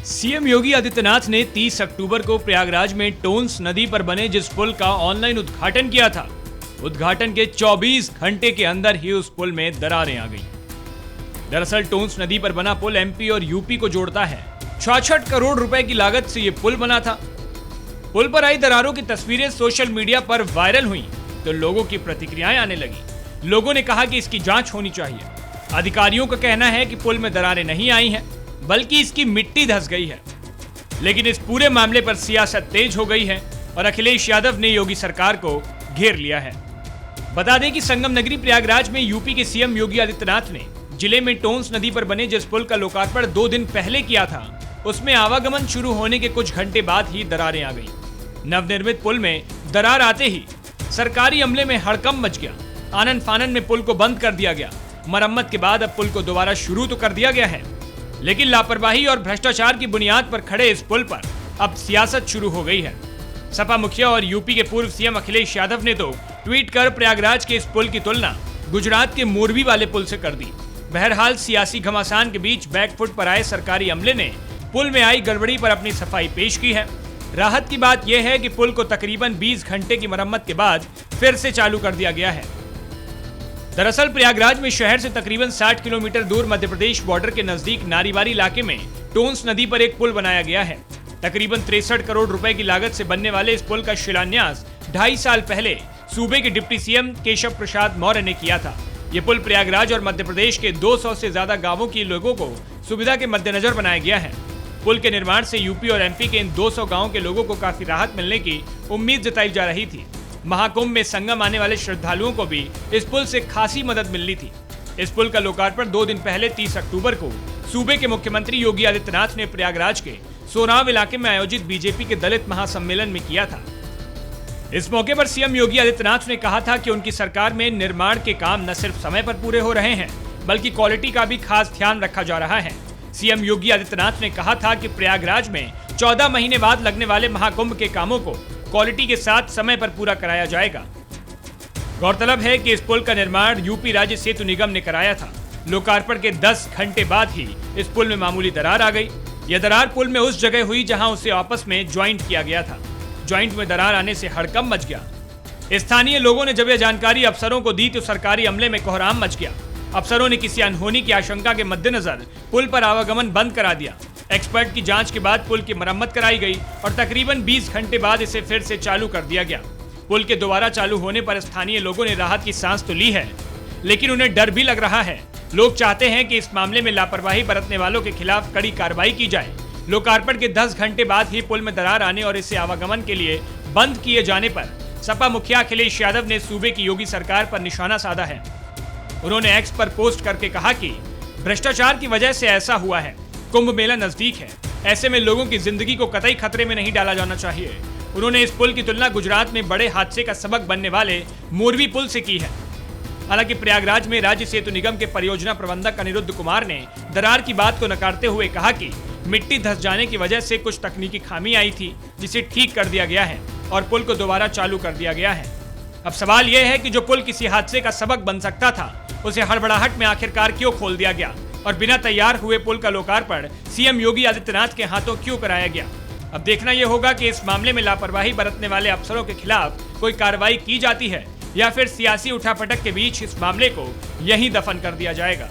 CM Yogi Adityanath ने 30 अक्टूबर को प्रयागराज में टोंस नदी पर बने जिस पुल का ऑनलाइन उद्घाटन किया था, उद्घाटन के 24 घंटे के अंदर ही उस पुल में दरारें आ गई। दरअसल टोंस नदी पर बना पुल एमपी और यूपी को जोड़ता है। 66 करोड़ रुपए की लागत से यह पुल बना था। पुल पर आई दरारों की तस्वीरें सोशल मीडिया पर वायरल हुई तो लोगों की प्रतिक्रियाएं आने लगी। लोगों ने कहा कि इसकी जांच होनी चाहिए। अधिकारियों का कहना है कि पुल में दरारें नहीं आई हैं, बल्कि इसकी मिट्टी धंस गई है। लेकिन इस पूरे मामले पर सियासत तेज हो गई है और अखिलेश यादव ने योगी सरकार को घेर लिया है। बता दें कि संगम नगरी प्रयागराज में यूपी के सीएम योगी आदित्यनाथ ने जिले में टोंस नदी पर बने जिस पुल का लोकार्पण 2 दिन पहले किया था, उसमें आवागमन शुरू होने के कुछ घंटे बाद ही दरारें आ गईं। नवनिर्मित पुल में दरार आते ही सरकारी अमले में हड़कंप मच गया। आनन फानन में पुल को बंद कर दिया गया। मरम्मत के बाद अब पुल को दोबारा शुरू तो कर दिया गया है, लेकिन लापरवाही और भ्रष्टाचार की बुनियाद पर खड़े इस पुल पर अब सियासत शुरू हो गई है। सपा मुखिया और यूपी के पूर्व सीएम अखिलेश यादव ने तो ट्वीट कर प्रयागराज के इस पुल की तुलना गुजरात के मोरबी वाले पुल से कर दी। बहरहाल सियासी घमासान के बीच बैकफुट पर आए सरकारी अमले ने पुल में आई गड़बड़ी पर अपनी सफाई पेश की है। राहत की बात यह है कि पुल को तकरीबन 20 घंटे की मरम्मत के बाद फिर से चालू कर दिया गया है। दरअसल प्रयागराज में शहर से तकरीबन 60 किलोमीटर दूर मध्य प्रदेश बॉर्डर के नजदीक नारीवारी इलाके में टोंस नदी पर एक पुल बनाया गया है। तकरीबन 63 करोड़ रुपए की लागत से बनने वाले इस पुल का शिलान्यास 2.5 साल पहले सूबे के डिप्टी सीएम केशव प्रसाद मौर्य ने किया था। ये पुल प्रयागराज और मध्य प्रदेश के 200 से ज्यादा गांवों के लोगों को सुविधा के मद्देनजर बनाया गया है। पुल के निर्माण से यूपी और एमपी के इन 200 गाँव के लोगों को काफी राहत मिलने की उम्मीद जताई जा रही थी। महाकुंभ में संगम आने वाले श्रद्धालुओं को भी इस पुल से खासी मदद मिलनी थी। इस पुल का लोकार्पण 2 दिन पहले 30 अक्टूबर को सूबे के मुख्यमंत्री योगी आदित्यनाथ ने प्रयागराज के सोनाव इलाके में आयोजित बीजेपी के दलित महासम्मेलन में किया था। इस मौके पर सीएम योगी आदित्यनाथ ने कहा था कि उनकी सरकार में निर्माण के काम न सिर्फ समय पर पूरे हो रहे हैं, बल्कि क्वालिटी का भी खास ध्यान रखा जा रहा है। सीएम योगी आदित्यनाथ ने कहा था कि प्रयागराज में 14 महीने बाद लगने वाले महाकुंभ के कामों को क्वालिटी के साथ समय पर पूरा कराया जाएगा। गौरतलब है कि इस पुल का निर्माण यूपी राज्य सेतु निगम ने कराया था। लोकार्पण के 10 घंटे बाद ही इस पुल में मामूली दरार आ गई। यह दरार पुल में उस जगह हुई जहां उसे आपस में ज्वाइंट किया गया था। ज्वाइंट में दरार आने से हड़कंप मच गया। स्थानीय लोगों ने जब यह जानकारी अफसरों को दी तो सरकारी अमले में कोहराम मच गया। अफसरों ने किसी अनहोनी की आशंका के मद्देनजर पुल पर आवागमन बंद करा दिया। एक्सपर्ट की जांच के बाद पुल की मरम्मत कराई गई और तकरीबन 20 घंटे बाद इसे फिर से चालू कर दिया गया। पुल के दोबारा चालू होने पर स्थानीय लोगों ने राहत की सांस तो ली है, लेकिन उन्हें डर भी लग रहा है। लोग चाहते हैं कि इस मामले में लापरवाही बरतने वालों के खिलाफ कड़ी कार्रवाई की जाए। लोकार्पण के 10 घंटे बाद ही पुल में दरार आने और इसे आवागमन के लिए बंद किए जाने पर सपा मुखिया अखिलेश यादव ने सूबे की योगी सरकार पर निशाना साधा है। उन्होंने एक्स पर पोस्ट करके कहा कि भ्रष्टाचार की वजह से ऐसा हुआ है। कुंभ मेला नजदीक है, ऐसे में लोगों की जिंदगी को कतई खतरे में नहीं डाला जाना चाहिए। उन्होंने इस पुल की तुलना गुजरात में बड़े हादसे का सबक बनने वाले मोरबी पुल से की है। हालांकि प्रयागराज में राज्य सेतु निगम के परियोजना प्रबंधक अनिरुद्ध कुमार ने दरार की बात को नकारते हुए कहा कि मिट्टी धंस जाने की वजह से कुछ तकनीकी खामी आई थी, जिसे ठीक कर दिया गया है और पुल को दोबारा चालू कर दिया गया है। अब सवाल यह है कि जो पुल किसी हादसे का सबक बन सकता था, उसे हड़बड़ाहट में आखिरकार क्यों खोल दिया गया और बिना तैयार हुए पुल का लोकार्पण सीएम योगी आदित्यनाथ के हाथों क्यों कराया गया। अब देखना यह होगा कि इस मामले में लापरवाही बरतने वाले अफसरों के खिलाफ कोई कार्रवाई की जाती है या फिर सियासी उठापटक के बीच इस मामले को यहीं दफन कर दिया जाएगा।